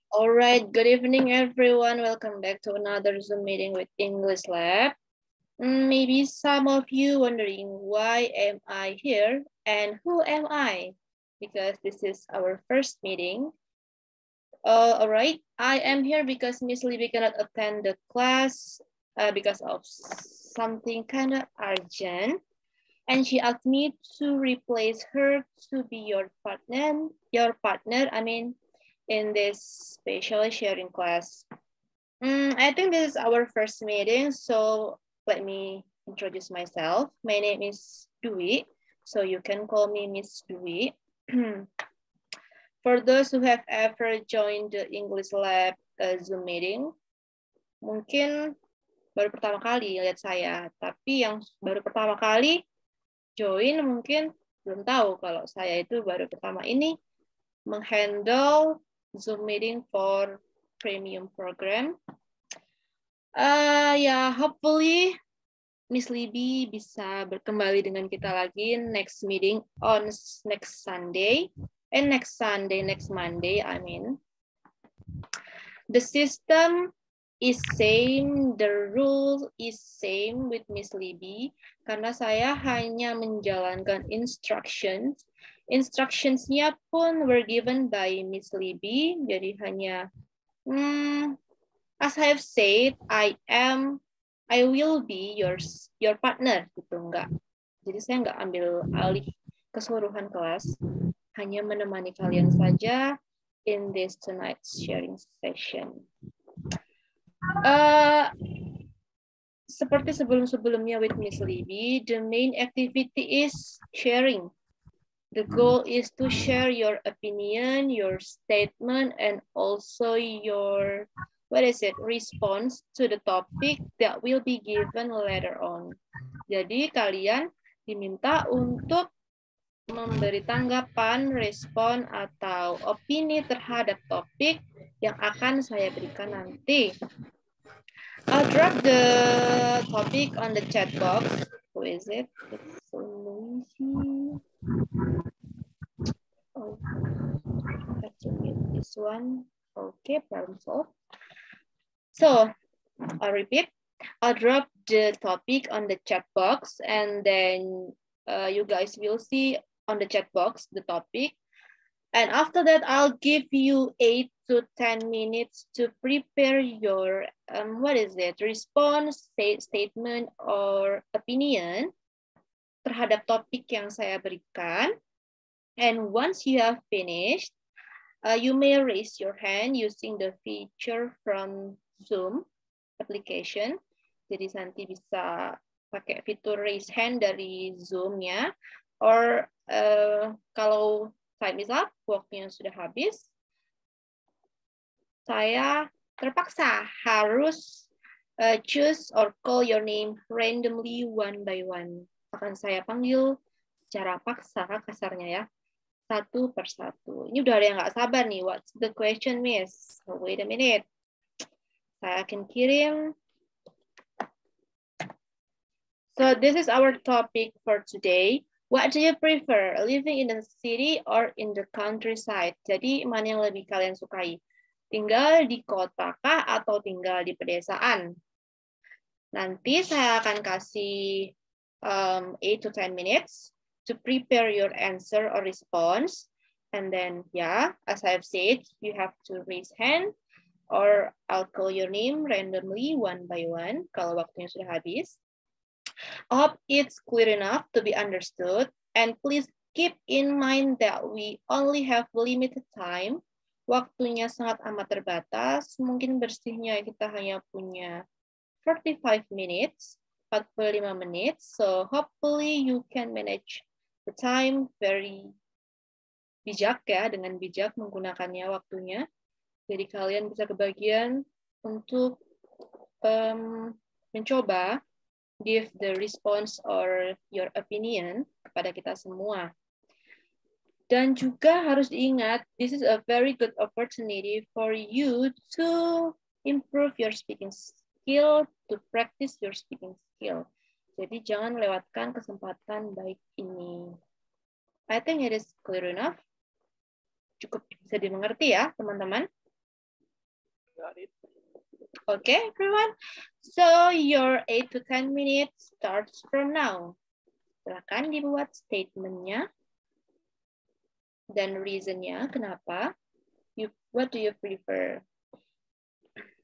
All right, good evening, everyone. Welcome back to another Zoom meeting with English Lab. Maybe some of you wondering why am I here and who am I? Because this is our first meeting. All right, I am here because Miss Libby cannot attend the class because of something kind of urgent. And she asked me to replace her to be your partner, in this spatial sharing class. I think this is our first meeting, so let me introduce myself. My name is Dwi, so you can call me Miss Dwi. For those who have ever joined the English Lab Zoom meeting, mungkin baru pertama kali lihat saya, tapi yang baru pertama kali join mungkin belum tahu kalau saya itu baru pertama ini menghandle Zoom meeting for premium program. Hopefully Miss Libby bisa berkembali dengan kita lagi next meeting on next Monday, I mean. The system is same, the rule is same with Miss Libby, karena saya hanya menjalankan instructions. Instructions-nya pun were given by Miss Libby, jadi hanya, as I have said, I will be your partner, gitu, enggak. Jadi saya enggak ambil alih keseluruhan kelas, hanya menemani kalian saja in this tonight's sharing session. Seperti sebelum-sebelumnya with Miss Libby, the main activity is sharing. The goal is to share your opinion, your statement, and also your response to the topic that will be given later on. Jadi kalian diminta untuk memberi tanggapan, respon, atau opini terhadap topik yang akan saya berikan nanti. I'll drop the topic on the chat box. Who is it? It's so noisy. Oh, I have to mute this one. Okay, problem solved. So, I'll repeat. I'll drop the topic on the chat box, and then you guys will see on the chat box the topic. And after that, I'll give you 8 to 10 minutes to prepare your, response, statement, or opinion terhadap topik yang saya berikan. And once you have finished, you may raise your hand using the feature from Zoom application. Jadi nanti bisa pakai fitur raise hand dari Zoom-nya. Or kalau time is up, waktunya sudah habis, saya terpaksa harus choose or call your name randomly one by one. Akan saya panggil secara paksa, kasarnya ya, satu persatu. Ini udah ada yang nggak sabar nih. What's the question, Miss? Oh, wait a minute. Saya akan kirim. So this is our topic for today. What do you prefer, living in the city or in the countryside? Jadi mana yang lebih kalian sukai? Tinggal di kota kah atau tinggal di pedesaan? Nanti saya akan kasih 8 to 10 minutes to prepare your answer or response. And then, as I have said, you have to raise hand or I'll call your name randomly one by one kalau waktunya sudah habis. I hope it's clear enough to be understood. And please keep in mind that we only have limited time. Waktunya sangat amat terbatas. Mungkin bersihnya kita hanya punya 45 minutes, 45 minutes. So hopefully you can manage the time very bijak ya, dengan bijak menggunakannya waktunya. Jadi kalian bisa kebagian untuk mencoba give the response or your opinion kepada kita semua. Dan juga harus diingat, this is a very good opportunity for you to improve your speaking skill, to practice your speaking skill. Jadi jangan lewatkan kesempatan baik ini. I think it is clear enough. Cukup bisa dimengerti ya, teman-teman. Okay, everyone. So your 8 to 10 minutes starts from now. Silakan dibuat statementnya dan reasonnya kenapa. What do you prefer?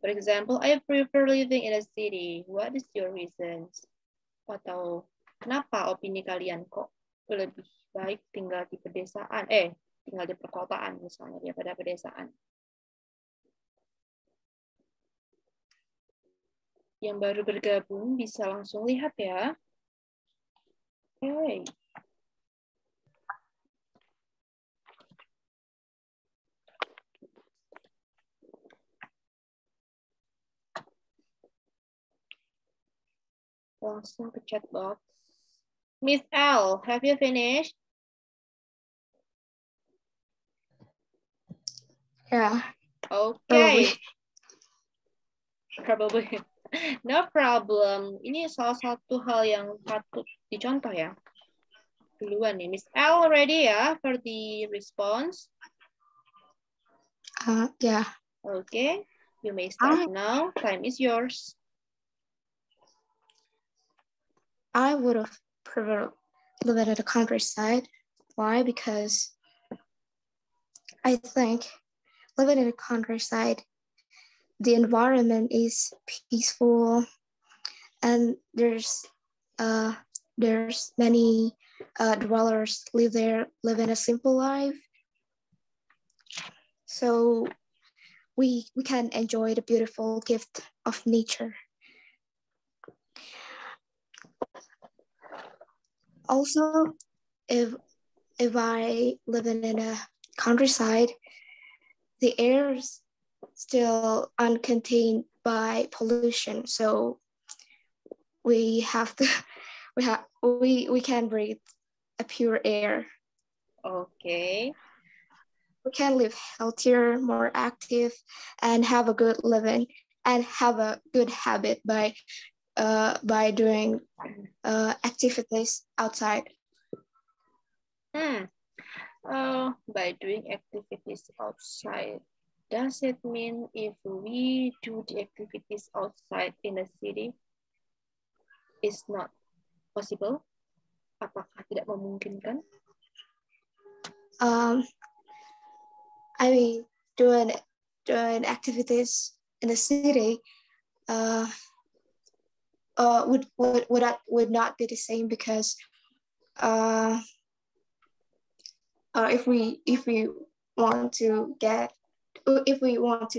For example, I prefer living in a city. What is your reasons? Atau kenapa opini kalian kok lebih baik tinggal di pedesaan? Tinggal di perkotaan misalnya daripada pedesaan. Yang baru bergabung bisa langsung lihat ya. Oke. Langsung ke chat box. Miss L, have you finished? Yeah. Okay. Probably. No problem. Ini salah satu hal yang patut dicontoh ya. Duluan nih, Miss L ready ya for the response? Yeah. Okay, you may start now. Time is yours. I would have preferred living in the countryside. Why? Because I think living in the countryside, the environment is peaceful, and there's many dwellers live in a simple life. So we can enjoy the beautiful gift of nature. Also, if I live in a countryside, the air is still uncontained by pollution. So we have to we can breathe a pure air. Okay. We can live healthier, more active, and have a good living and have a good habit by doing activities outside. By doing activities outside, does it mean if we do the activities outside in a city, it's not possible? Apakah tidak memungkinkan? I mean, doing activities in the city would not be the same, because if we want to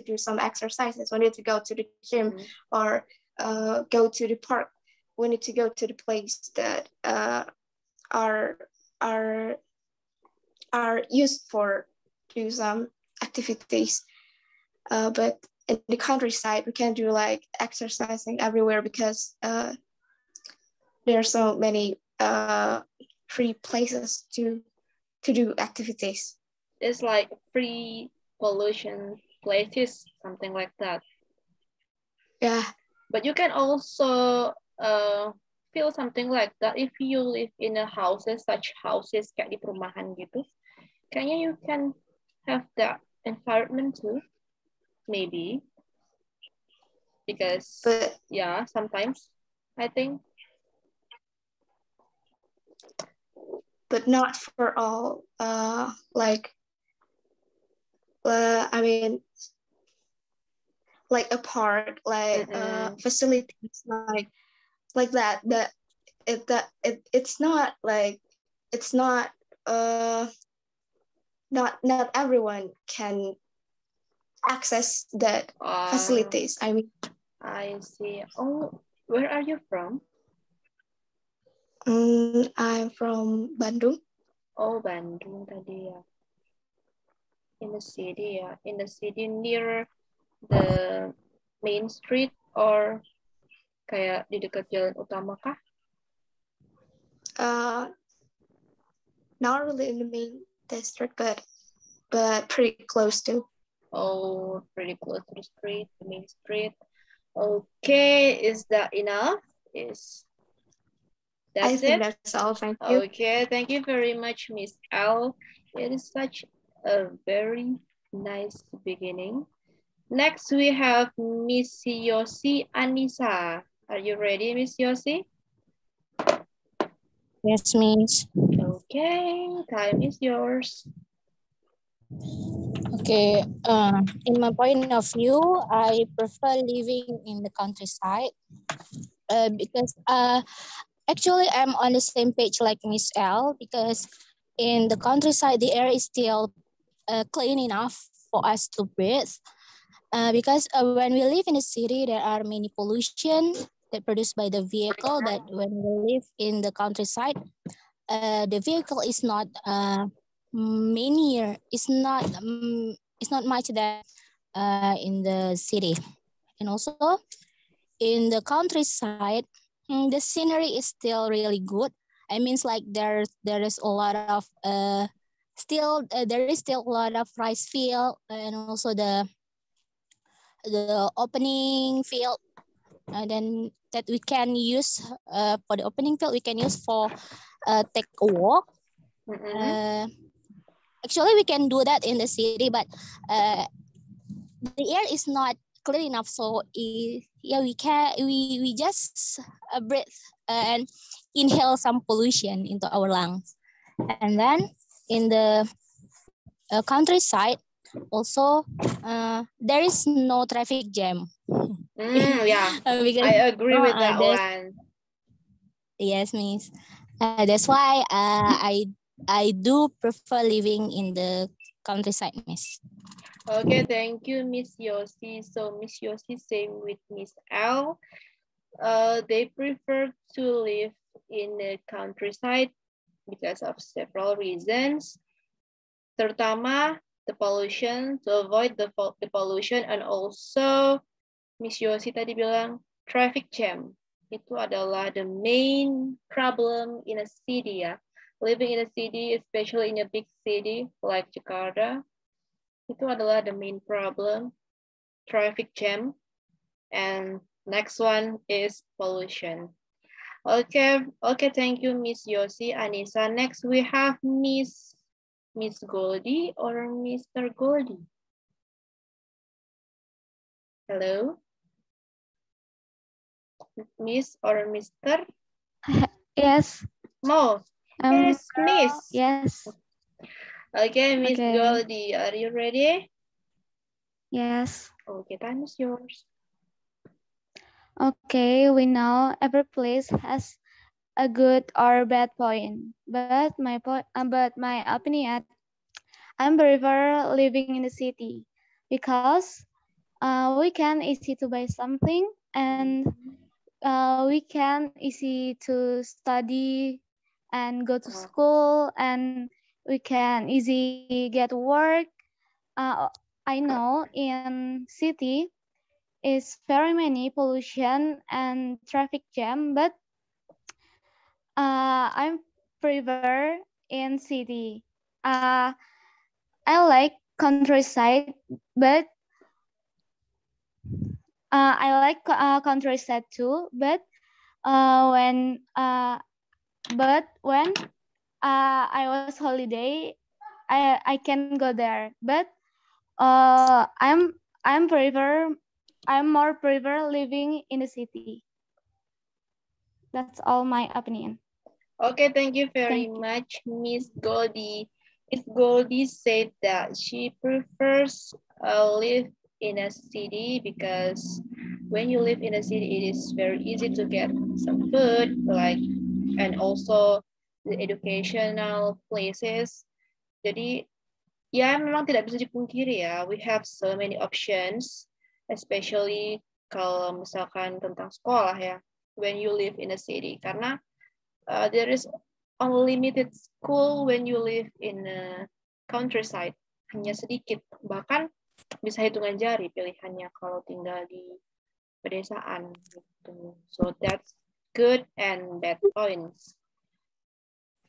do some exercises, we need to go to the gym or go to the park. We need to go to the place that are used for do some activities. But in the countryside, we can do like exercising everywhere, because there are so many free places to do activities. It's like free pollution places, something like that. Yeah. But you can also feel something like that if you live in a such houses kayak di perumahan gitu. Kayaknya you can have that environment too, maybe. Because, yeah, sometimes, I think. But not for all, I mean, like a park, like facilities like that it's not like, it's not not everyone can access that facilities. I mean, I see. Oh, where are you from? I'm from Bandung. Oh, Bandung tadi ya. In the city ya. In the city near the main street or kayak di dekat jalan utama kah? Not really in the main district, but pretty close to. Oh, pretty close to the street, the main street. Okay, is that enough? I think that's all. Thank you. Okay, thank you very much, Miss L. It is such a very nice beginning. Next, we have Miss Yosi Anissa. Are you ready, Miss Yosi? Yes, Miss. Okay, time is yours. Okay. In my point of view, I prefer living in the countryside because actually I'm on the same page like Miss L, because in the countryside the air is still clean enough for us to breathe. Because when we live in a city, there are many pollution that produced by the vehicle. But when we live in the countryside, the vehicle is not many. It's not much that in the city, and also in the countryside, the scenery is still really good. I mean, like there is a lot of there is still a lot of rice field, and also the opening field, and then that we can use for the opening field we can use for take a walk. Actually we can do that in the city, but the air is not clean enough, so yeah, we just breathe and inhale some pollution into our lungs. And then in the countryside also there is no traffic jam. Yeah, Because I agree with that one. yes, Miss. That's why I do prefer living in the countryside, Miss. Okay, thank you, Miss Yosi. So Miss Yosi, same with Miss L. They prefer to live in the countryside because of several reasons, terutama the pollution, to avoid the pollution, and also Miss Yosi tadi bilang traffic jam. Itu adalah the main problem in a city ya. Living in a city, especially in a big city like Jakarta, itu adalah the main problem, traffic jam. And next one is pollution. Okay, thank you, Miss Yosi, Anissa. Next, we have Miss Goldie or Mr. Goldie. Hello? Miss or Mr.? Yes. No, it's Miss. Yes. Okay, Miss Okay. Goldie, are you ready? Yes. Okay, time is yours. Okay, we know every place has a good or bad point, but my opinion, I prefer living in the city because we can easy to buy something, and we can easy to study and go to school, and we can easy get work. I know in city is very many pollution and traffic jam, but I prefer in city. I like countryside, but I like countryside too. But when I was holiday, I can go there. But I'm more prefer living in the city. That's all my opinion. Okay, thank you very much, Miss Goldie. Miss Goldie said that she prefers live in a city because when you live in a city, it is very easy to get some food, like, and also the educational places. Jadi ya memang tidak bisa dipungkiri ya, we have so many options, especially kalau misalkan tentang sekolah ya, when you live in a city, karena there is unlimited school when you live in a countryside, hanya sedikit, bahkan bisa hitungan jari pilihannya kalau tinggal di pedesaan gitu. So that's good and bad points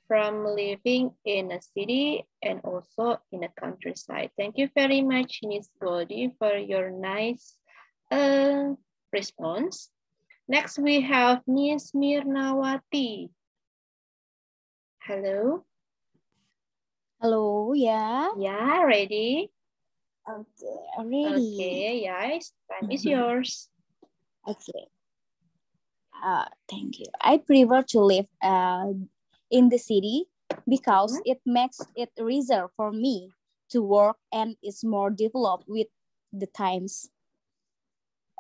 from living in a city and also in a countryside. Thank you very much, Miss Goldie, for your nice response. Next, we have Miss Mirnawati. Hello. Hello, yeah. Yeah, ready? Okay, ready. Okay, yes, time is yours. Okay. Thank you. I prefer to live in the city because it makes it easier for me to work and is more developed with the times.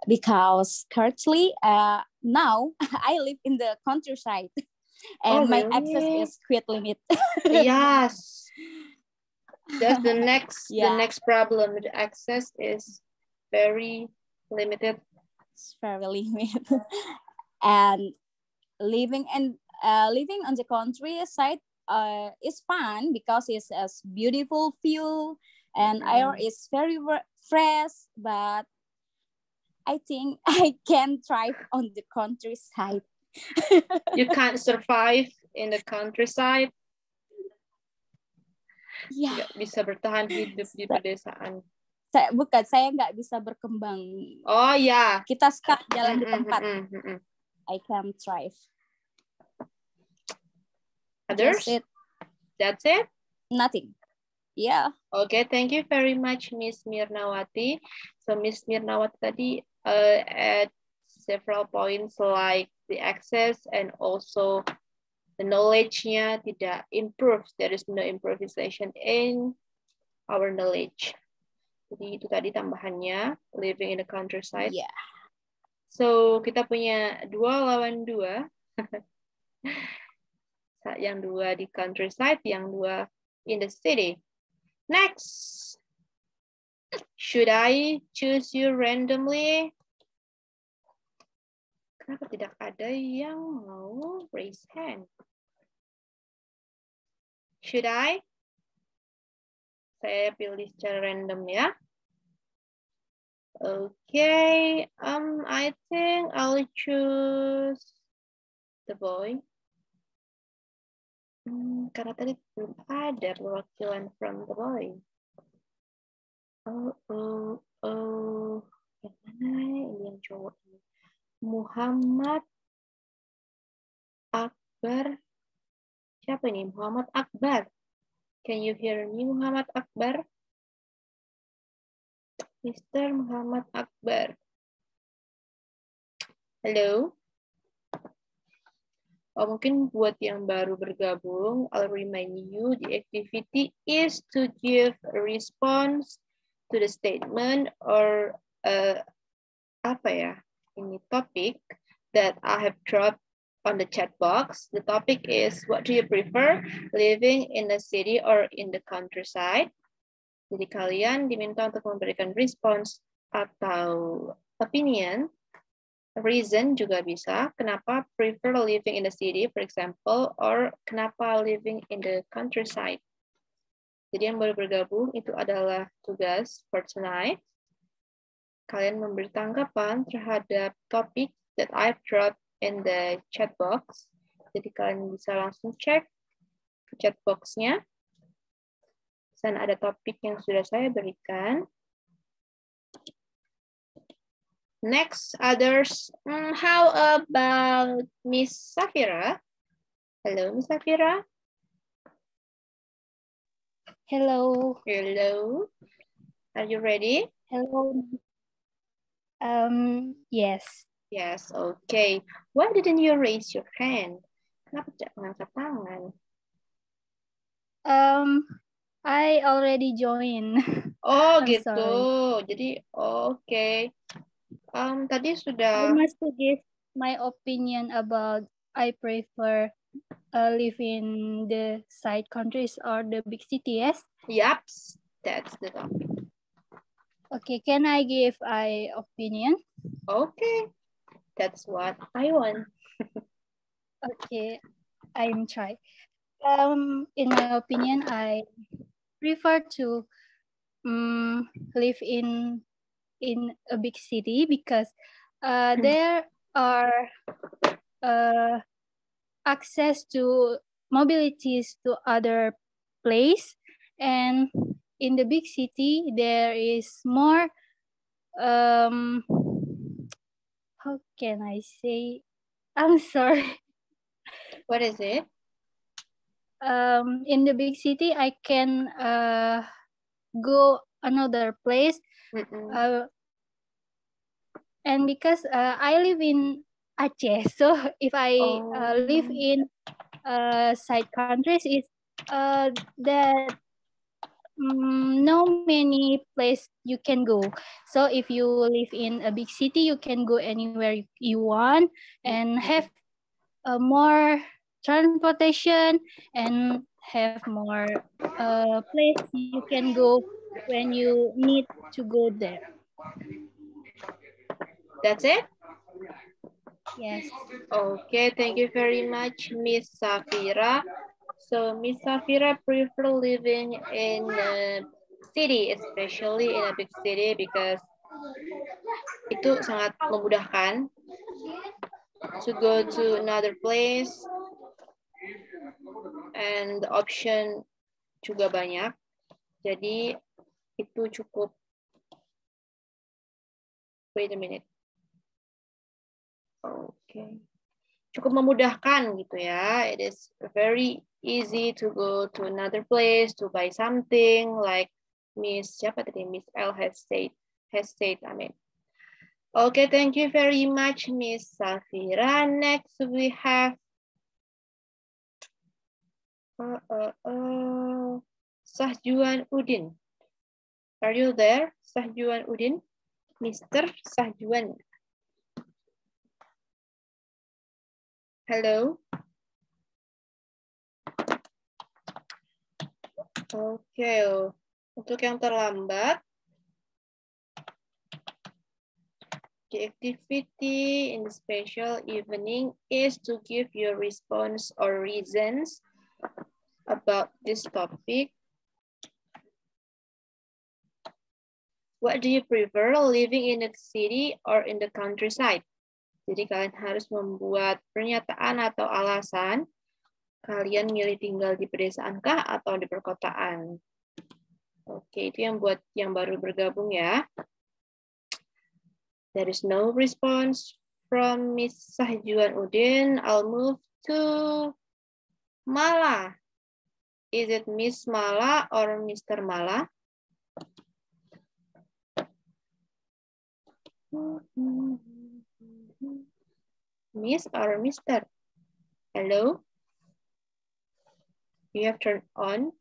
Because currently, now I live in the countryside and my access Really? is quite limited. Yes. That's the Yeah. next problem. The access is very limited. It's very limited. And living on the countryside is fun because it's a beautiful view and air is very fresh, but I think I can thrive on the countryside. You can't survive in the countryside. Yeah. Nggak bisa bertahan hidup di pedesaan. Saya nggak bisa berkembang. Oh ya. Kita stuck jalan di tempat. I can thrive. Others? That's it? Nothing. Yeah. Okay, thank you very much, Miss Mirnawati. So Miss Mirnawati tadi add several points like the access and also the knowledge-nya tidak improve. There is no improvisation in our knowledge. Jadi itu tadi tambahannya, living in the countryside. Yeah. So kita punya 2 lawan 2. Yang 2 di countryside, yang 2 in the city. Next. Should I choose you randomly? Kenapa tidak ada yang mau raise hand? Should I? Saya pilih secara random ya. Okay, I think I'll choose the boy. Karena tadi belum ada perwakilan from the boy. Yang mana ini yang cowok ini? Muhammad Akbar. Siapa ini? Muhammad Akbar. Can you hear me, Muhammad Akbar? Mr. Muhammad Akbar. Hello? Oh, mungkin buat yang baru bergabung, I'll remind you the activity is to give a response to the statement or apa ya, ini topik that I have dropped on the chat box. The topic is, what do you prefer, living in the city or in the countryside? Jadi kalian diminta untuk memberikan response atau opinion. Reason juga bisa, kenapa prefer living in the city, for example, or kenapa living in the countryside. Jadi yang baru bergabung itu adalah tugas for tonight. Kalian memberi tanggapan terhadap topik that I've dropped in the chat box. Jadi kalian bisa langsung cek ke chat box-nya. Di sana ada topik yang sudah saya berikan. Next, others. How about Miss Safira? Hello, Miss Safira. Hello. Hello. Are you ready? Hello. Yes. Yes, okay. Why didn't you raise your hand? Kenapa tidak mengangkat tangan? I already joined. Oh, I'm gitu. sorry. Jadi, okay. Tadi sudah. I must give my opinion about I prefer live in the side countries or the big city, yes? Yep, that's the topic. Okay, can I give my opinion? Okay, that's what I want. Okay, I'm try. In my opinion, I prefer to live in a big city because there are access to mobilities to other place, and in the big city there is more how can I say, I'm sorry. What is it? In the big city I can go another place. And because I live in Aceh, so if I live in side countries, is that no many place you can go. So if you live in a big city, you can go anywhere you want and have more transportation and have more place you can go when you need to go there. That's it? Yes. Okay, thank you very much, Miss Safira. So Miss Safira prefer living in a city, especially in a big city, because itu sangat memudahkan to go to another place, and the option juga banyak. Jadi itu cukup. Wait a minute. Okay. Cukup memudahkan gitu ya. It is very easy to go to another place to buy something like Miss L has said. I mean. Okay, thank you very much, Miss Safira. Next we have Sahjuan Udin. Are you there, Sahjuan Udin? Mr. Sahjuan. Hello. Oke, untuk yang terlambat, the activity in the special evening is to give your response or reasons about this topic. What do you prefer, living in a city or in the countryside? Jadi kalian harus membuat pernyataan atau alasan kalian milih tinggal di pedesaan kah atau di perkotaan. Oke, itu yang buat yang baru bergabung ya. There is no response from Miss Sahjuan Udin. I'll move to Mala. Is it Miss Mala or Mr. Mala? Miss or Mr.? Hello? You have turned on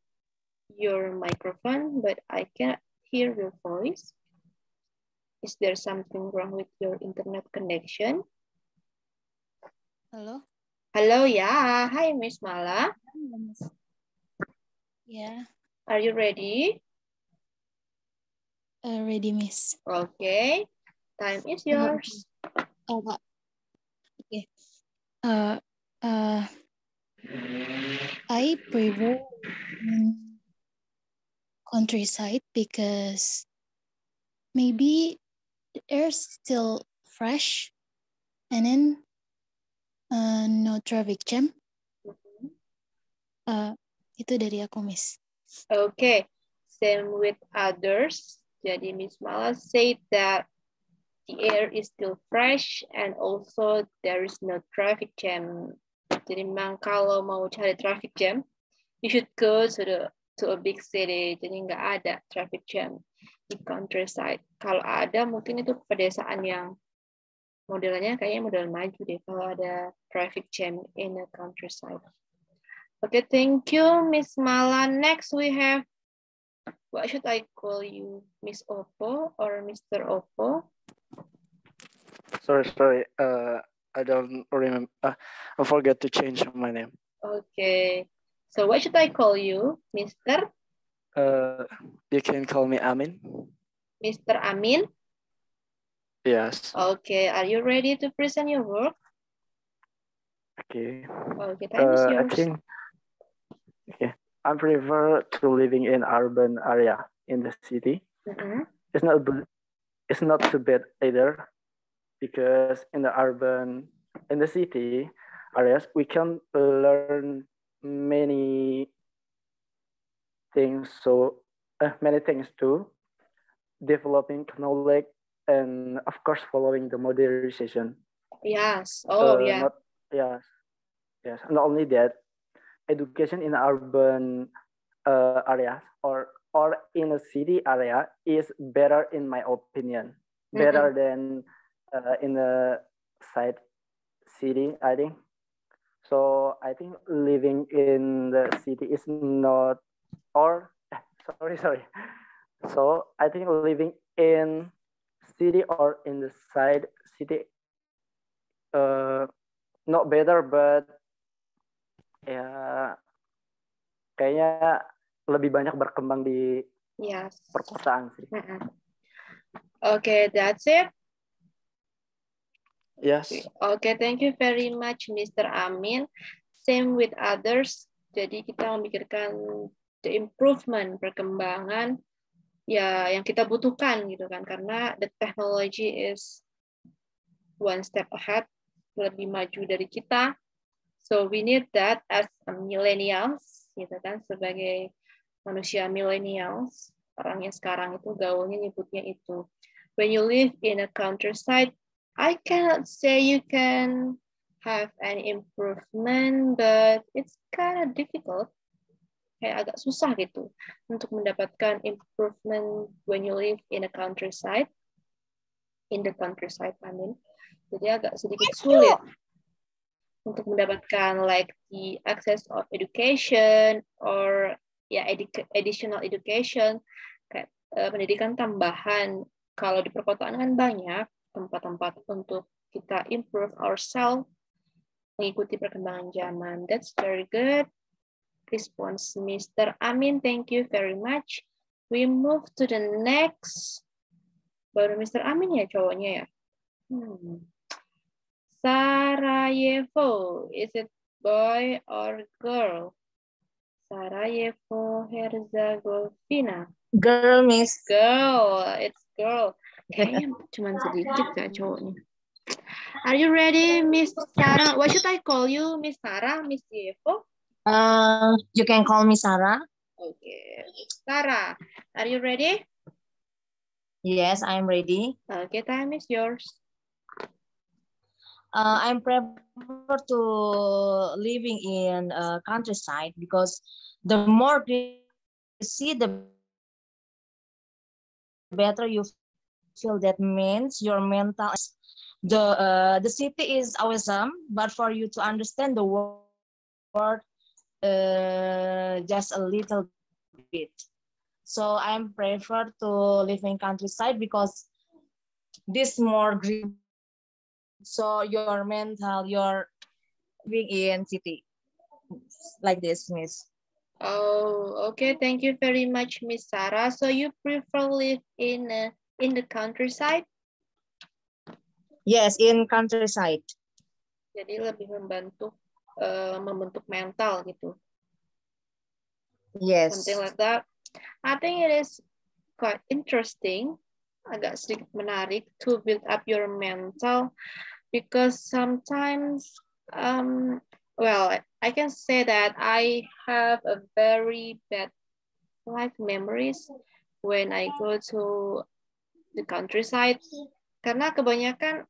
your microphone, but I cannot hear your voice. Is there something wrong with your internet connection? Hello? Hello, yeah. Hi, Miss Mala. Yeah. Are you ready? Ready, Miss. Okay. Time is yours. Okay. I prefer countryside because maybe the air's still fresh and then no traffic jam. Itu dari aku, Miss. Okay. Same with others. Jadi Miss Mala said that the air is still fresh and also there is no traffic jam. Jadi memang kalau mau cari traffic jam, you should go to a big city. Jadi nggak ada traffic jam di countryside. Kalau ada mungkin itu pedesaan yang modelnya kayaknya model maju deh kalau ada traffic jam in a countryside. Okay, thank you, Miss Mala. Next we have, what should I call you, Miss Oppo or Mr. Oppo? Sorry. I don't remember. I forgot to change my name. Okay. So what should I call you, Mr.? You can call me Amin. Mr. Amin? Yes. Okay. Are you ready to present your work? Okay. Okay, time is yours. I prefer to living in urban area in the city. It's not too bad either, because in the city areas we can learn many things. So many things too, developing knowledge and of course following the modernization. Yes. Yes. Not only that, education in urban areas or or in a city area is better in my opinion, better than in a side city, I think. So I think living in the city is not, or sorry. So I think living in city or in the side city, not better, but ya kayaknya lebih banyak berkembang di perkotaan sih. Okay, that's it. Yes. Okay, thank you very much, Mr. Amin. Same with others. Jadi kita memikirkan the improvement, perkembangan ya yang kita butuhkan gitu kan, karena the technology is one step ahead, lebih maju dari kita. So we need that as a millennials, gitu kan, sebagai manusia millennials, orang yang sekarang itu gaulnya nyebutnya itu. When you live in a countryside, I cannot say you can have an improvement, but it's kind of difficult. Kayak agak susah gitu untuk mendapatkan improvement when you live in a countryside. In the countryside, I mean. Jadi agak sedikit sulit untuk mendapatkan like the access of education or additional education, kayak pendidikan tambahan. Kalau di perkotaan kan banyak tempat-tempat untuk kita improve ourselves, mengikuti perkembangan zaman. That's very good response, Mr. Amin. Thank you very much. We move to the next. Baru Mr. Amin ya cowoknya ya? Sarajevo, is it boy or girl? Sarajevo, Herzegovina. Girl, Miss. Girl, it's girl. Kayaknya cuma sedikit ya cowoknya. Are you ready, Miss Sarah? What should I call you, Miss Sarah, Miss Diego? You can call me Sarah. Okay. Sarah, are you ready? Yes, I'm ready. Okay, time is yours. I'm prefer to living in countryside because the more you see, the better you feel. That means your mental. The city is awesome, but for you to understand the word just a little bit. So I'm prefer to live in countryside because this more green. So your mental, your being in city, like this, Miss. Oh, okay. Thank you very much, Miss Sarah. So you prefer live in the countryside? Yes, in countryside. Jadi lebih membentuk mental gitu. Yes. Something like that. I think it is quite interesting, agak sedikit menarik to build up your mental, because sometimes, well, I can say that I have a very bad life memories when I go to the countryside, karena kebanyakan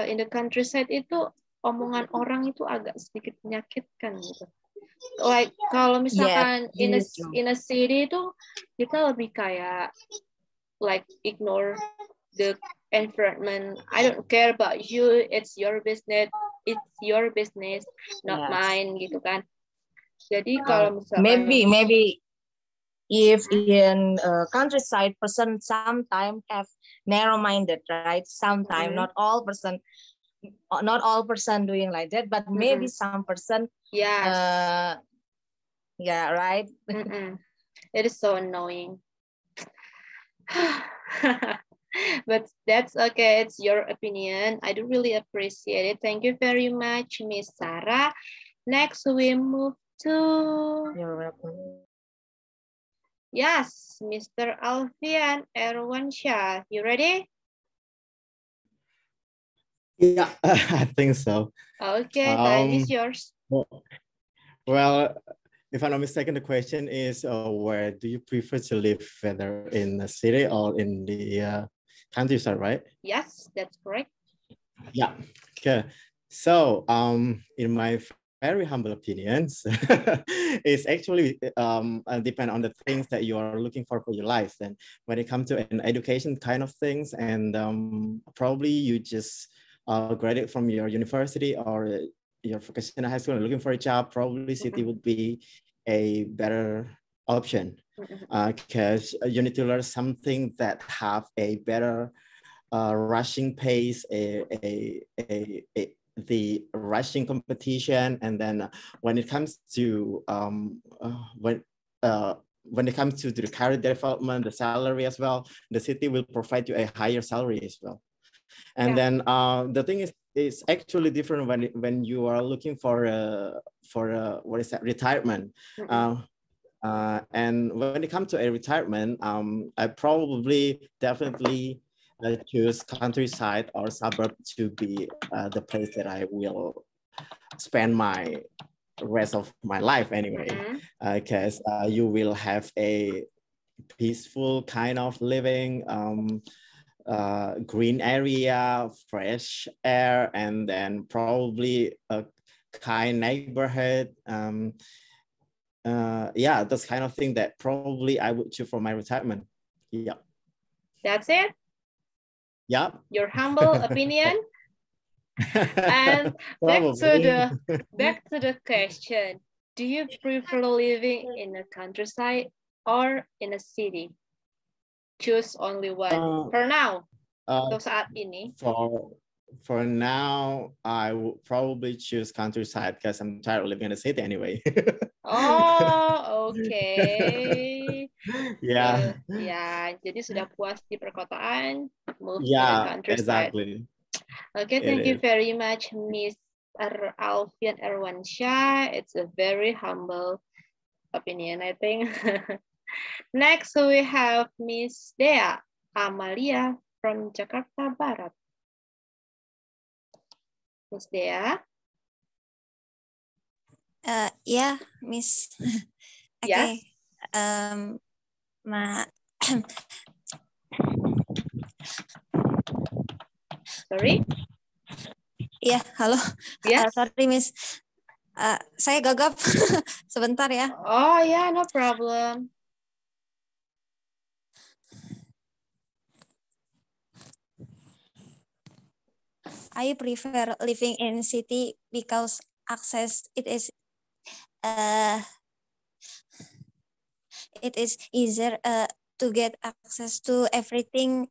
in the countryside itu omongan orang itu agak sedikit menyakitkan gitu. Like kalau misalkan yes, in a city itu kita lebih kayak like ignore the environment. I don't care about you, it's your business, not mine gitu kan. Jadi kalau misalkan maybe if in countryside person sometimes have narrow-minded, right? Sometimes not all person doing like that, but maybe some person. Yes. Yeah, right. It is so annoying. But that's okay. It's your opinion. I do really appreciate it. Thank you very much, Miss Sarah. Next, we move to... You're welcome. Yes, Mr. Alfian Erwansyah. You ready? Yeah, I think so. Okay, time is yours. Well, if I'm not mistaken, the question is, where do you prefer to live, whether in the city or in the countryside, right? Yes, that's correct. Yeah. Okay. So, in my very humble opinions, it's actually depend on the things that you are looking for your life. And when it comes to an education kind of things, and probably you just graduate from your university or your vocational high school and looking for a job, probably city would be a better option, because you need to learn something that have a better rushing pace, the rushing competition, and then when it comes to when it comes to the career development, the salary as well, the city will provide you a higher salary as well. And then the thing is, it's actually different when you are looking for a what is that, retirement. And when it comes to a retirement, I probably definitely choose countryside or suburb to be the place that I will spend my rest of my life anyway, because you will have a peaceful kind of living, green area, fresh air, and then probably a kind neighborhood. Yeah, that's kind of thing that probably I would choose for my retirement. Yeah. That's it? Yeah. Your humble opinion? And back to the question. Do you prefer living in a countryside or in a city? Choose only one. For now. Untuk saat ini. For now, I would probably choose countryside because I'm tired of living in the city anyway. Oh, okay. Yeah. Ya, jadi sudah puas di perkotaan, move to the Yeah, countryside. exactly. Okay, thank you very much, Miss Alfian Erwansyah. It's a very humble opinion, I think. Next, we have Miss Dea Amalia from Jakarta Barat. Miss Dea? Yeah, Miss. Okay. Yes? Sorry? Iya, halo. Yes? Sorry, Miss. Saya gagap. Sebentar ya. Oh, yeah, no problem. I prefer living in city because it is easier to get access to everything,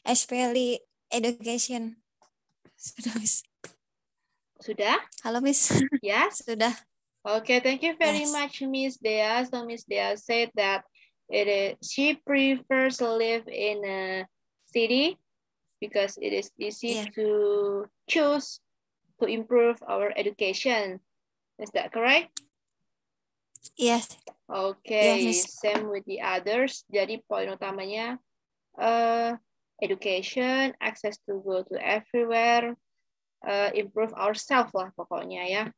especially education. Sudah, Miss. Sudah? Halo, Miss. Yes? Sudah. Okay, thank you very much, Miss Dea. So Miss Dea said that she prefers to live in a city because it is easy to choose to improve our education. Is that correct? Yes. Okay, yes, same with the others. Jadi poin utamanya education, access to go to everywhere, improve ourselves lah pokoknya ya.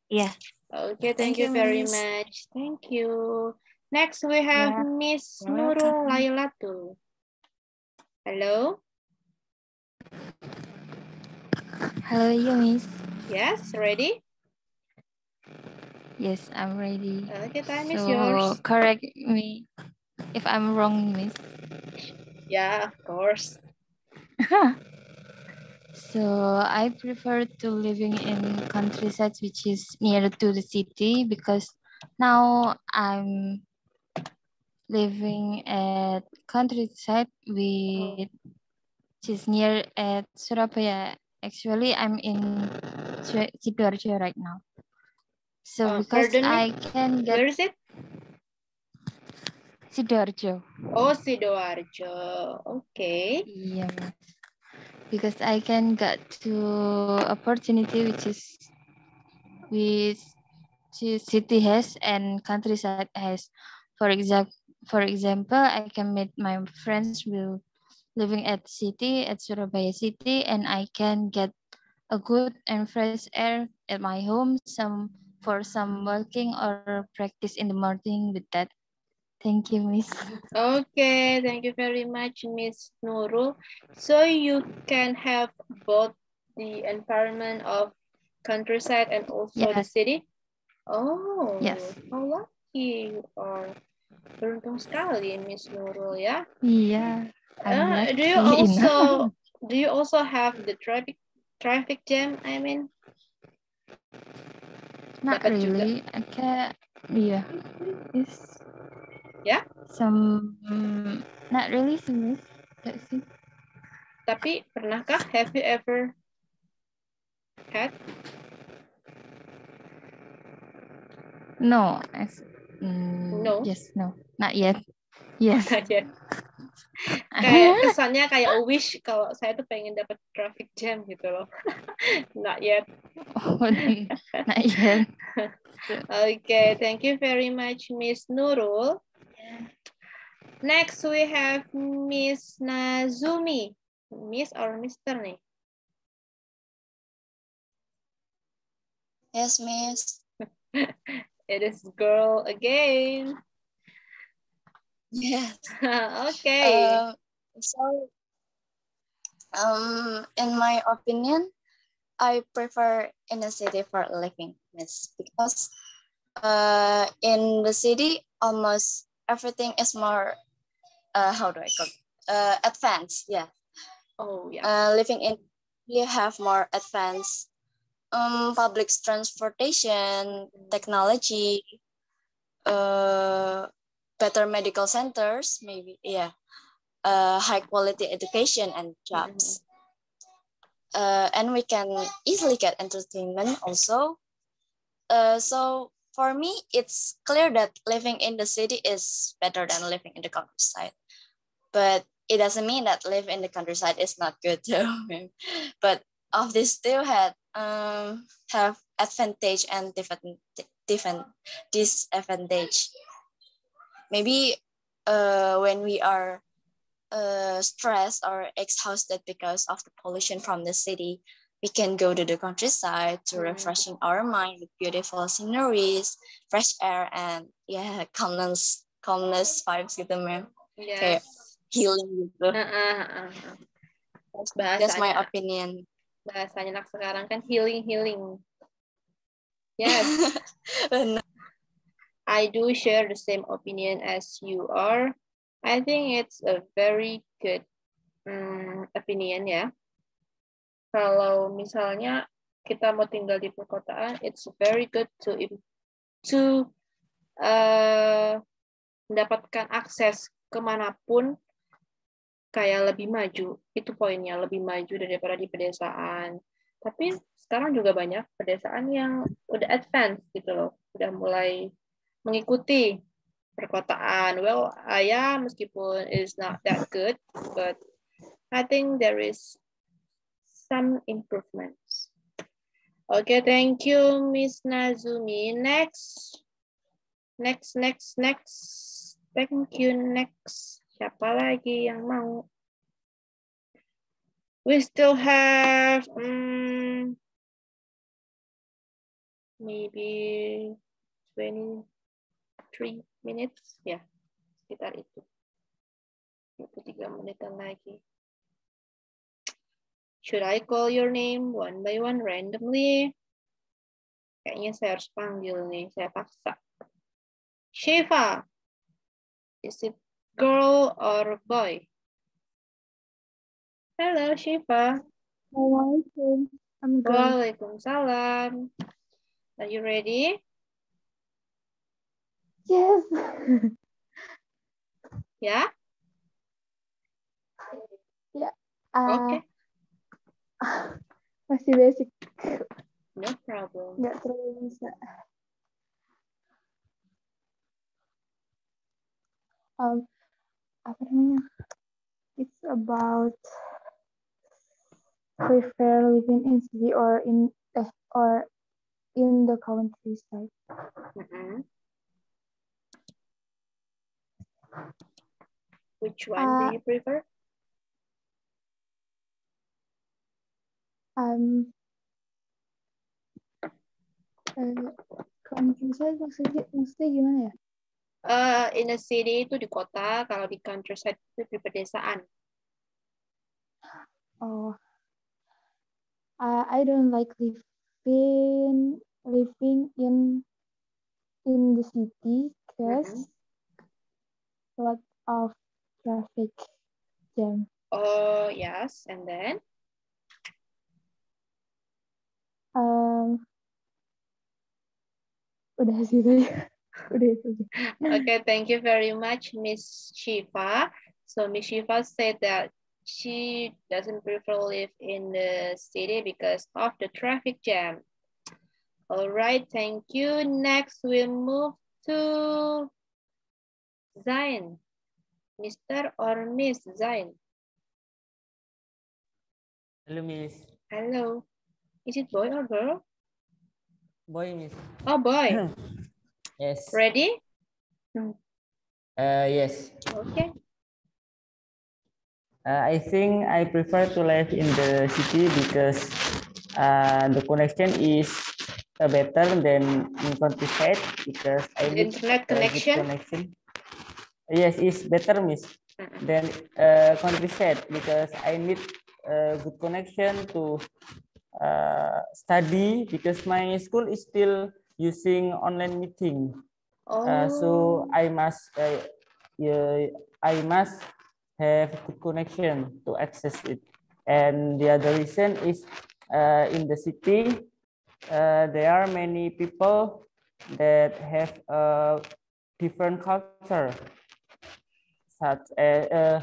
Yeah. Okay, thank you very much. Thank you. Next we have Miss Nurul Lailatu. Hello. Hello, you Miss. Yes, ready? Yes, I'm ready. Okay, time is yours. Correct me if I'm wrong, Miss. Yeah, of course. So I prefer to living in countryside, which is near to the city, because now I'm living at countryside, which is near at Surabaya. Actually, I'm in Sidoarjo right now. So because I can get... Where is it? Sidoarjo. Oh, Sidoarjo. Okay. Yeah. Because I can get to opportunity which city has and countryside has. For example, I can meet my friends will living at city, at Surabaya city, and I can get a good and fresh air at my home, for some working or practice in the morning with that. Thank you, Miss. Okay, thank you very much, Miss Nurul. So you can have both the environment of countryside and also the Yes. city? Oh, Yes. how lucky you are. Beruntung sekali, Miss Nurul ya. Yeah. I'm lucky Do you also have the traffic jam? I mean, Not dapat juga. really. Okay. Yeah. It's Ya? some not really serious. Let's see. Tapi pernahkah? Have you ever had? No. No. Yes. No. Not yet. Yes. Not yet. Kayak kesannya kayak wish kalau saya tuh pengen dapat traffic jam gitu loh. Not yet. Oh, not yet. Okay, thank you very much, Miss Nurul. Next, we have Miss Nazumi. Miss or Mr. nih? Yes, Miss. It is girl again. Yes. Okay. In my opinion, I prefer in the city for living, Miss, because in the city almost everything is more how do I call it? Advanced. Yeah. Oh yeah. Living in you have more advanced public transportation, technology, better medical centers, maybe, yeah, high quality education and jobs. And we can easily get entertainment also. So for me, it's clear that living in the city is better than living in the countryside. But it doesn't mean that living in the countryside is not good too. But of these two have advantage and different disadvantage. Maybe when we are stressed or exhausted because of the pollution from the city, we can go to the countryside to refreshing our mind with beautiful sceneries, fresh air, and yeah, calmness vibes gitu, ma'am. Yes. Kayak healing gitu. That's my opinion. Bahasanya anak sekarang kan healing. Yes. I do share the same opinion as you are. I think it's a very good opinion ya. Kalau misalnya kita mau tinggal di perkotaan, it's very good to mendapatkan akses kemanapun kayak lebih maju. Itu poinnya, lebih maju daripada di pedesaan. Tapi sekarang juga banyak pedesaan yang udah advance gitu loh. Udah mulai mengikuti perkotaan. Well, meskipun it's not that good, but I think there is some improvements. Okay, thank you, Miss Nazumi. Next. Thank you, next. Siapa lagi yang mau? We still have maybe 23 minutes. Ya, sekitar itu. 23 menitan lagi. Should I call your name one by one randomly? Kayaknya saya harus panggil nih, saya paksa. Shiva, is it girl or boy? Hello, Shiva. Assalamualaikum. I'm good. Waalaikumsalam. Are you ready? Yes. Ya? Ya. Oke. Masih basic. No problem. Nggak terlalu bisa. Apa namanya? It's about prefer living in city or in the countryside. Which one do you prefer? Countryside maksudnya gimana ya? In a city itu di kota, kalau di countryside itu di pedesaan. Oh, I don't like living living in the city because lot of traffic jam. Oh, yes. And then? Udah sih tadi. Udah itu aja. Okay, thank you very much, Miss Shiva. So Miss Shiva said that she doesn't prefer live in the city because of the traffic jam. All right, thank you. Next, we'll move to Zain. Mr. or Miss Zain? Hello, Miss. Hello. Is it boy or girl? Boy, Miss. Oh, boy. Yes. Ready? Yes. Okay. I think I prefer to live in the city because the connection is better than in countryside because I The need internet a good connection? connection. Yes, it's better, Miss, than countryside because I need a good connection to study because my school is still using online meeting. So I must have good connection to access it. And the other reason is in the city, there are many people that have a different culture, such as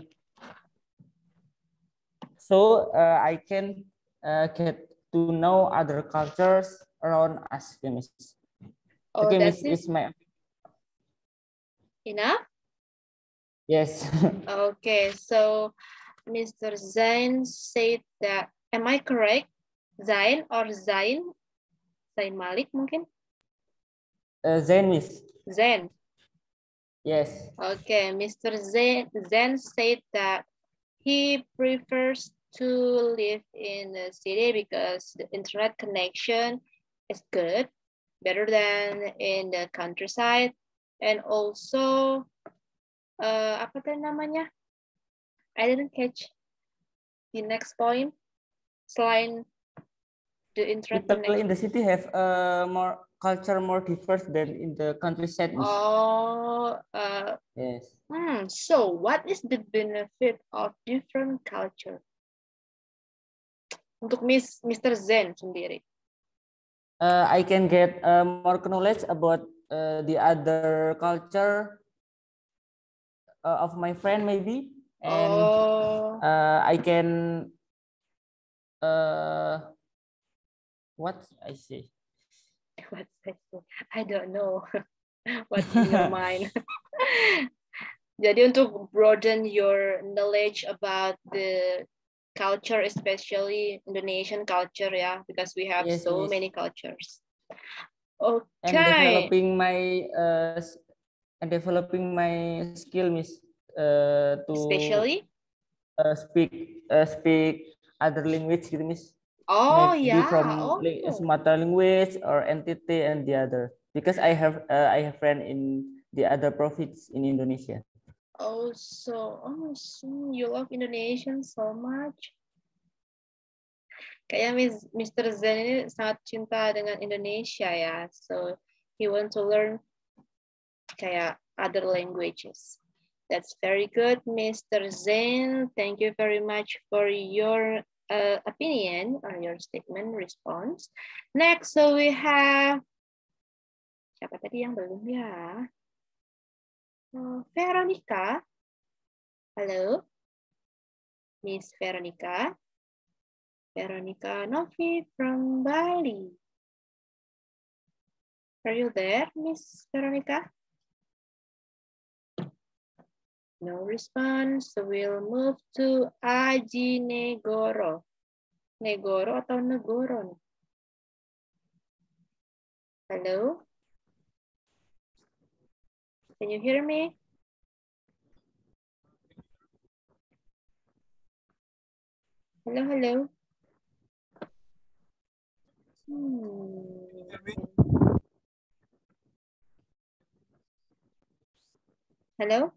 so I can get to know other cultures around us. Miss. Oh, Okay, that's Miss, is my enough? yes. Okay, so Mr. Zain said that, am I correct? Zain or Zain? Zain Malik mungkin? Zain, Miss. Zain. Yes. Okay, Mr. Zain said that he prefers to live in the city because the internet connection is good, better than in the countryside. And also, apa tadi namanya? I didn't catch the next point. Selain the internet People connection. in the city have more culture more diverse than in the countryside. Miss. Oh, yes. So what is the benefit of different culture? Untuk Mr. Zen sendiri. I can get more knowledge about the other culture of my friend maybe, and I can what I say. What I don't know. What's in your mind? Jadi untuk broaden your knowledge about the culture, especially Indonesian culture, yeah, because we have Yes, so Miss. many cultures. Okay. And developing my skill, Miss, to especially speak other language, gitu, Miss. Oh, maybe yeah. from Sumatera language or entity and the other, because I have friend in the other province in Indonesia. Oh, so you love Indonesian so much. Kayaknya Mr. Zen ini sangat cinta dengan Indonesia ya. So he want to learn kayak other languages. That's very good, Mr. Zen. Thank you very much for your opinion or your statement response. Next, so we have siapa tadi yang belum ya? Veronica. Hello, Miss Veronica. Veronica Novi from Bali. Are you there, Miss Veronica? No response, so we'll move to Aji Negoro. Negoro atau Negoro? Hello? Can you hear me? Hello, hello. Hello?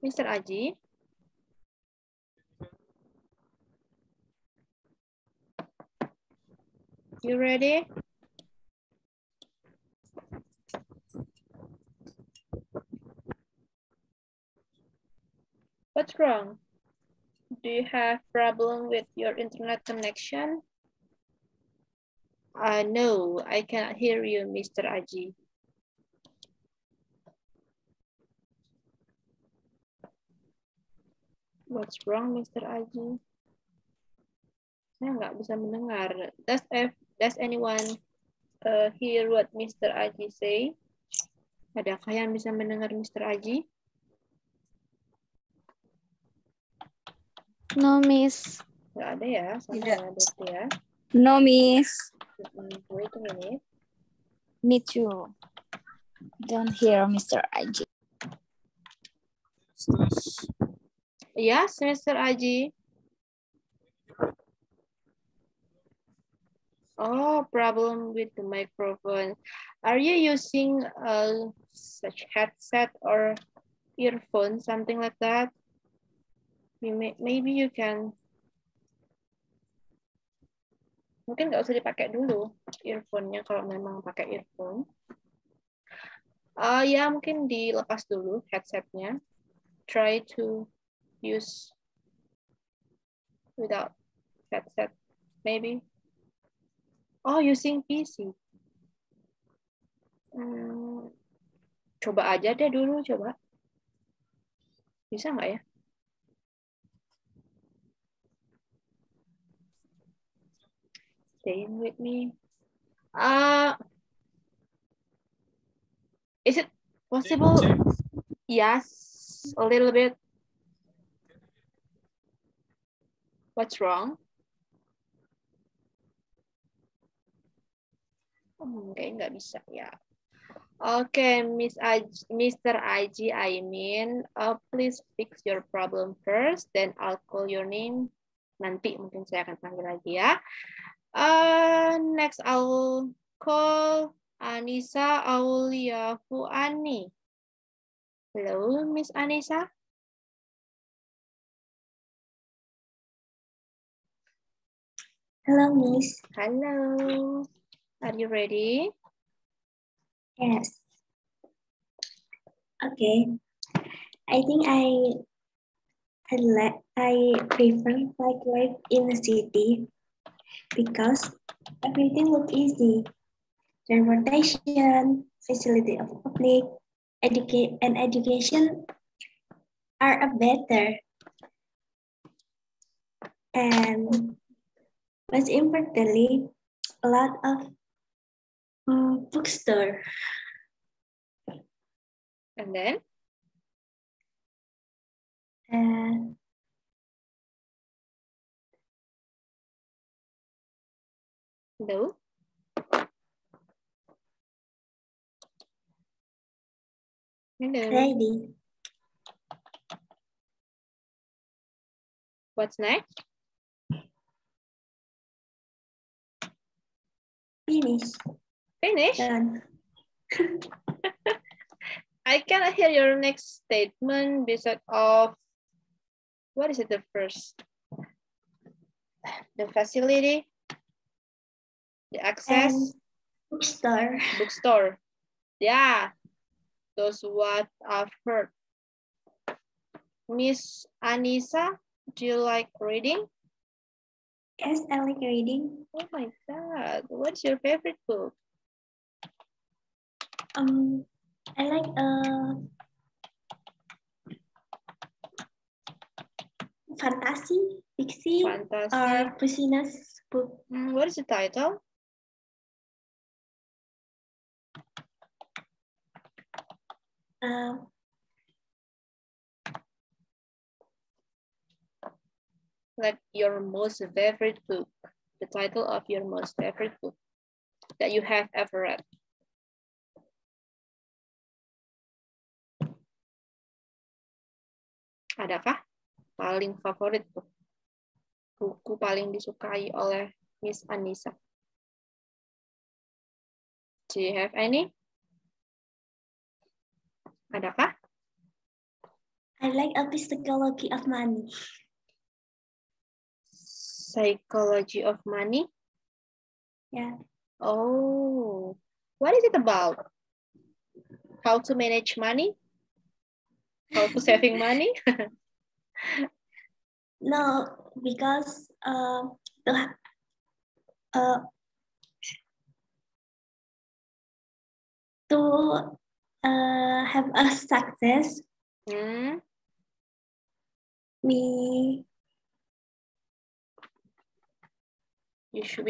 Mr. Aji? You ready? What's wrong? Do you have problem with your internet connection? No, I cannot hear you, Mr. Aji. What's wrong, Mr. Aji? Saya nggak bisa mendengar. Does anyone hear what Mr. Aji say? Adakah yang bisa mendengar Mr. Aji? No, Miss. Nggak ada ya, sama ya berarti ya. No, Miss. Wait a minute. Me too. Don't hear Mr. Aji. Yes, Mr. Aji. Oh, problem with the microphone. Are you using such headset or earphone, something like that? Maybe you can. Mungkin nggak usah dipakai dulu earphone-nya kalau memang pakai earphone. Ya, mungkin dilepas dulu headset-nya. Try to use without headset, maybe. Oh, using PC. Coba aja deh dulu, coba. Bisa nggak ya? Staying with me. Is it possible? Yes, a little bit. What's wrong? Kayaknya nggak bisa ya. Okay, Mr. Aji, please fix your problem first, then I'll call your name. Nanti mungkin saya akan panggil lagi ya. Next, I'll call Anissa Aulia Fuani. Hello, Miss Anissa. Hello, Miss. Hello. Are you ready? Yes. Okay. I think I prefer like life in the city because everything looks easy. Transportation, facility of public, education are better. And most importantly, a lot of bookstore. And then? No. Hello. Ready. What's next? Finish. Finish? Done. I cannot hear your next statement because of, what is it, the first? The facility, the access. Bookstore. Bookstore. Yeah, those what I've heard. Miss Anissa, do you like reading? Yes, I like reading. Oh my God, what's your favorite book? I like fantasy, fiction, or business book. What is the title? Like your most favorite book, the title of your most favorite book that you have ever read. Adakah paling favorit tuh? Buku paling disukai oleh Miss Anissa? Do you have any? Adakah? I like Psychology of Money. Psychology of Money? Yeah. Oh, what is it about? How to manage money? How to saving money? No, because to have a success, we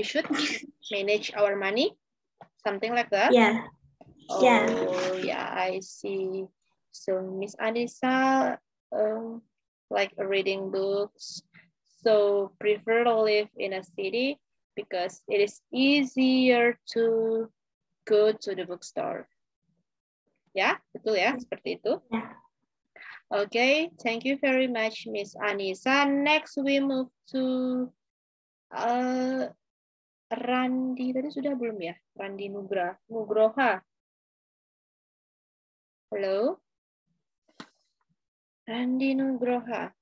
should manage our money, something like that. Yeah. Oh, yeah, I see. So Miss Anissa, like reading books, so prefer to live in a city because it is easier to go to the bookstore. Ya, betul ya, seperti itu. Okay, thank you very much, Miss Anissa. Next, we move to Randi. Tadi sudah belum ya? Randi Nugroha. Halo? Randi Nugroha.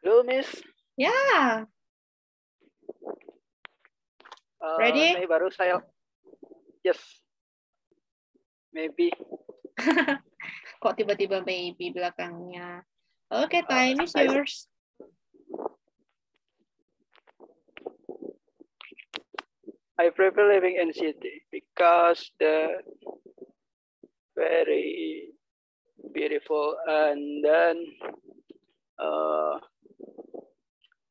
Hello, Miss. Ya. Ready? Ini baru saya. Yes. Maybe. Kok tiba-tiba maybe belakangnya? Okay, time is yours. I prefer living in city because the very beautiful, and then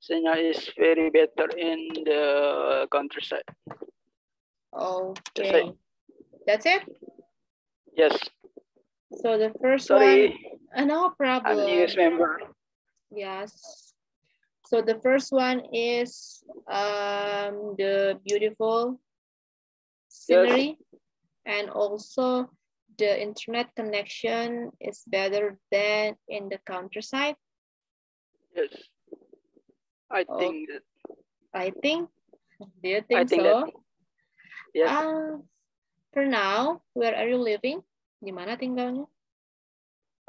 scenery is very better in the countryside. Okay. That's it? Yes. So the first Sorry. one, no problem. I'm a member. Yes. So the first one is the beautiful scenery, and also the internet connection is better than in the countryside. Yes. I think that. I think. Do you think, so? That, yes. For now, where are you living? Di mana tinggalnya?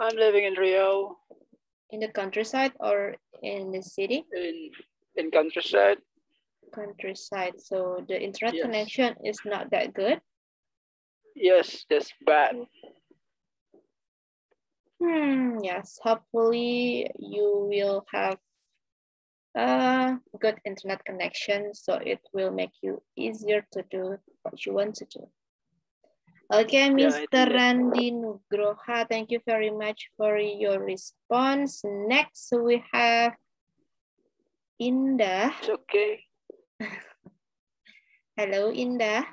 I'm living in Rio. In the countryside or in the city? In countryside. Countryside. So the internet connection is not that good? Yes, that's bad. Yes, hopefully you will have a good internet connection, so it will make you easier to do what you want to do. Okay, Mr. Randi Nugroha, thank you very much for your response. Next, we have Indah. It's okay. Hello, Indah.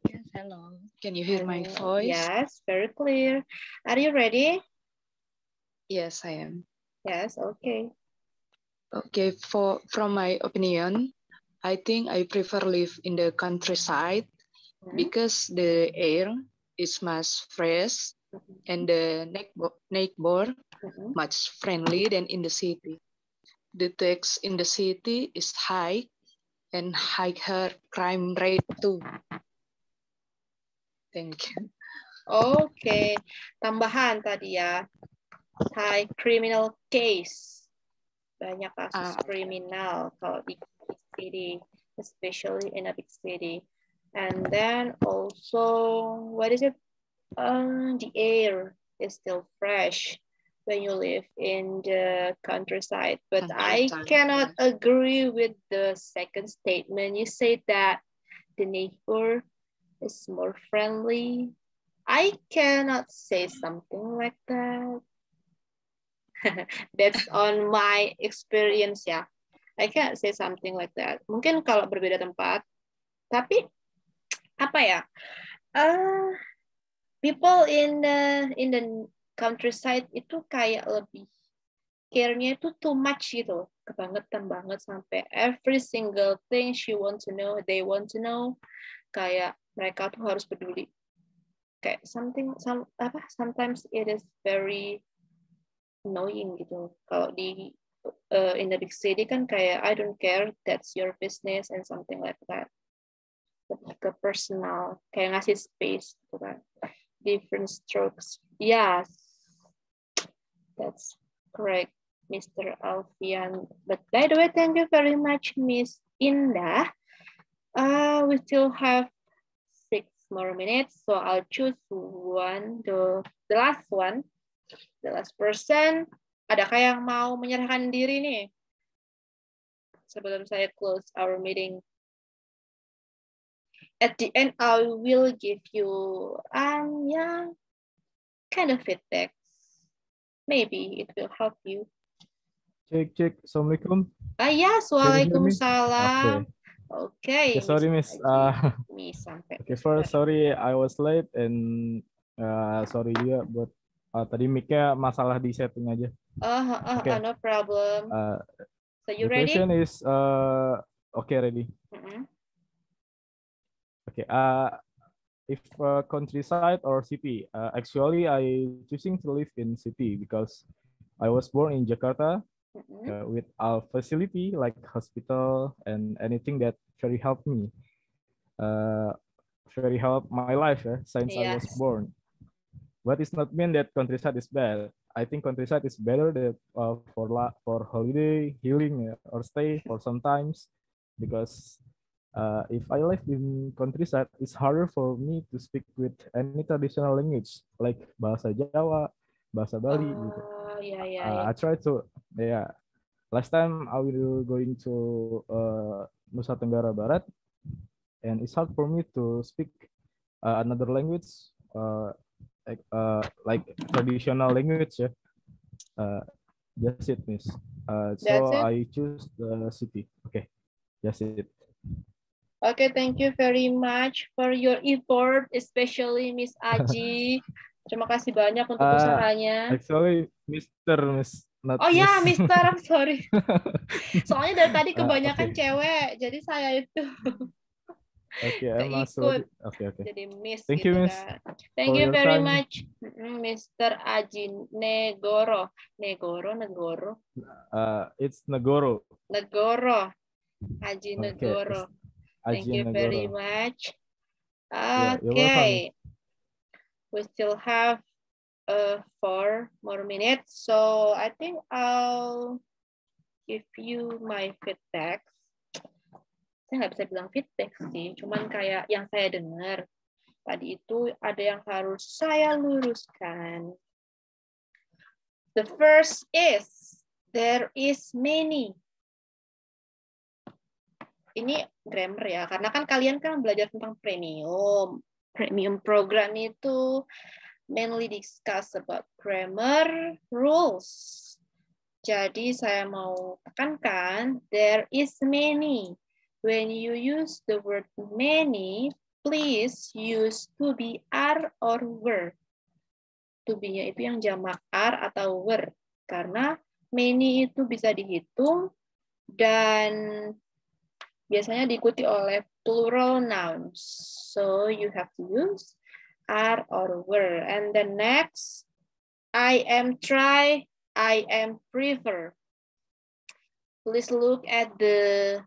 Yes, hello. Can you hear my voice? Yes, very clear. Are you ready? Yes, I am. Yes, okay. Okay, from my opinion, I think I prefer live in the countryside because the air is much fresh and the neighbor much friendly than in the city. The tax in the city is high and higher crime rate too. Thank you. Okay, tambahan tadi ya, high criminal case, banyak kasus kriminal kalau di big city, especially in a big city. And then also, what is it? The air is still fresh when you live in the countryside. But I cannot agree with the second statement. You said that the neighbor is more friendly. I cannot say something like that. That's on my experience ya. I can't say something like that. Mungkin kalau berbeda tempat, tapi apa ya? People in the countryside itu kayak lebih care-nya itu too much gitu, kebangetan banget sampai every single thing she want to know, they want to know, kayak mereka tuh harus peduli. Kayak sometimes it is very annoying gitu. Kalau di in the big city kan kayak I don't care, that's your business and something like that. Lebih ke personal, kayak ngasih space gitu kan. Different strokes. Yes, that's correct, Mr. Alfian. But by the way, thank you very much, Miss Indah. We still have 6 more minutes, so I'll choose the last one, the last person. Adakah yang mau menyerahkan diri nih? Sebelum saya close our meeting. At the end, I will give you kind of feedback. Maybe it will help you. Cek. Assalamualaikum. Yes, waalaikumsalam. Okay. Sorry, Miss. Okay, first sorry I was late and sorry juga buat tadi mic-nya masalah di setting aja. Okay. No problem. So you the ready? question is okay, ready. Okay. If countryside or city, actually I choosing to live in city because I was born in Jakarta with a facility like hospital and anything that very help me, very help my life since I was born. But it's not mean that countryside is bad. I think countryside is better than for holiday, healing, or stay for sometimes because if I live in countryside, it's harder for me to speak with any traditional language like bahasa Jawa, bahasa Bali. I try to, last time I will going to Nusa Tenggara Barat, and it's hard for me to speak another language like traditional language. That's it, Miss. So I choose the city. Okay, that's it. Okay, thank you very much for your effort, especially Miss Aji. Terima kasih banyak untuk usahanya. Actually, Miss. Oh ya, Mister, I'm sorry. Soalnya dari tadi kebanyakan cewek, jadi saya itu. Oke, masuk. Oke. Jadi Miss. Thank you, Miss. Thank you very much, Mr. Aji Negoro. Negoro. It's Negoro. Aji Negoro. Thank you Negoro. very much. Okay. We still have 4 more minutes, so I think I'll give you my feedback. Saya nggak bisa bilang feedback sih, cuman kayak yang saya dengar tadi itu ada yang harus saya luruskan. The first is there is many. Ini grammar ya, karena kan kalian kan belajar tentang premium. Premium program itu mainly discuss about grammar rules. Jadi saya mau tekankan there is many. When you use the word many, please use to be are or were. To be-nya itu yang jamak are atau were. Karena many itu bisa dihitung dan biasanya diikuti oleh plural nouns. So you have to use are or were. And the next, I am try, I am prefer. Please look at the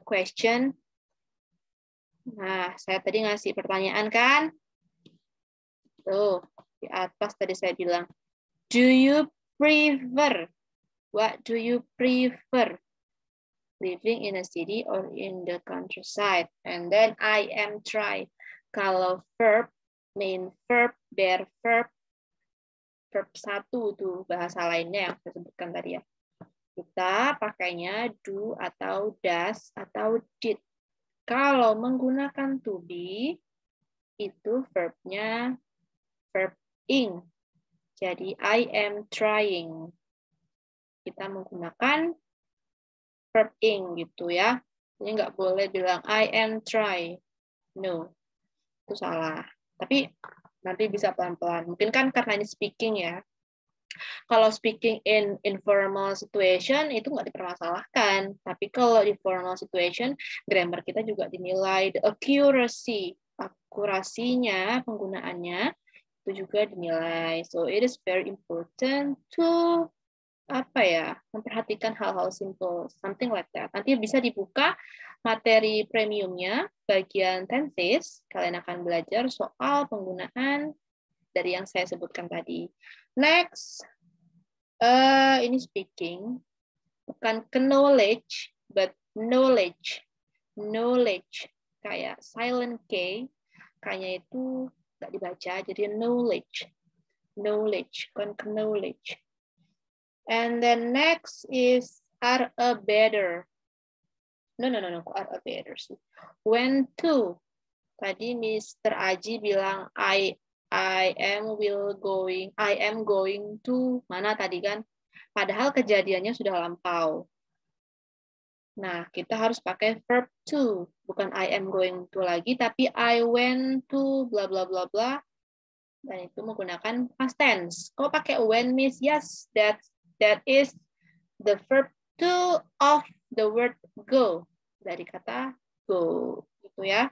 question. Nah, saya tadi ngasih pertanyaan kan? Tuh, di atas tadi saya bilang, do you prefer? What do you prefer? Living in a city or in the countryside? And then I am try. Kalau verb, main verb, bare verb, verb 1 tuh bahasa lainnya yang saya sebutkan tadi ya. Kita pakainya do atau does atau did. Kalau menggunakan to be, itu verbnya verb ing. Jadi I am trying. Kita menggunakan verb ing gitu ya. Ini nggak boleh bilang I am try. No, itu salah. Tapi nanti bisa pelan-pelan. Mungkin kan karena ini speaking ya. Kalau speaking in informal situation itu nggak dipermasalahkan. Tapi kalau di formal situation, grammar kita juga dinilai. The accuracy, akurasinya, penggunaannya itu juga dinilai. So it is very important to memperhatikan hal-hal simple, something like that. Nanti bisa dibuka materi premiumnya, bagian tenses, kalian akan belajar soal penggunaan dari yang saya sebutkan tadi. Next, ini speaking, bukan knowledge, but knowledge, knowledge. Kayak silent K, K-nya itu nggak dibaca, jadi knowledge, knowledge, knowledge. And then next is are a better. No, are a better. When to. Tadi Mr. Aji bilang I am going to. Mana tadi kan? Padahal kejadiannya sudah lampau. Nah, kita harus pakai verb to. Bukan I am going to lagi, tapi I went to bla bla bla bla. Dan itu menggunakan past tense. Kok pakai when, Miss? Yes, that is the verb to of the word go. Dari kata go. Gitu ya.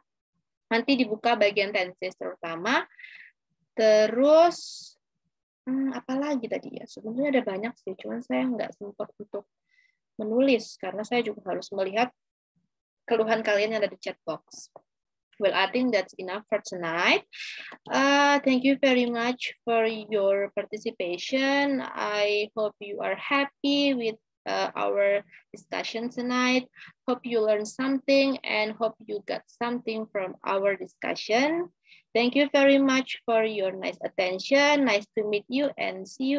Nanti dibuka bagian tenses terutama. Terus, apa lagi tadi ya? Sebenarnya ada banyak sih, cuman saya nggak sempat untuk menulis karena saya juga harus melihat keluhan kalian yang ada di chat box. Well, I think that's enough for tonight. Thank you very much for your participation. I hope you are happy with our discussion tonight. Hope you learned something and hope you got something from our discussion. Thank you very much for your nice attention. Nice to meet you and see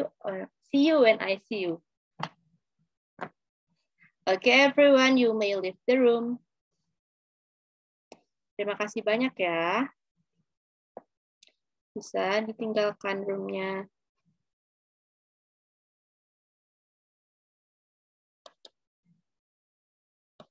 you when I see you. Okay, everyone, you may leave the room. Terima kasih banyak ya. Bisa ditinggalkan roomnya.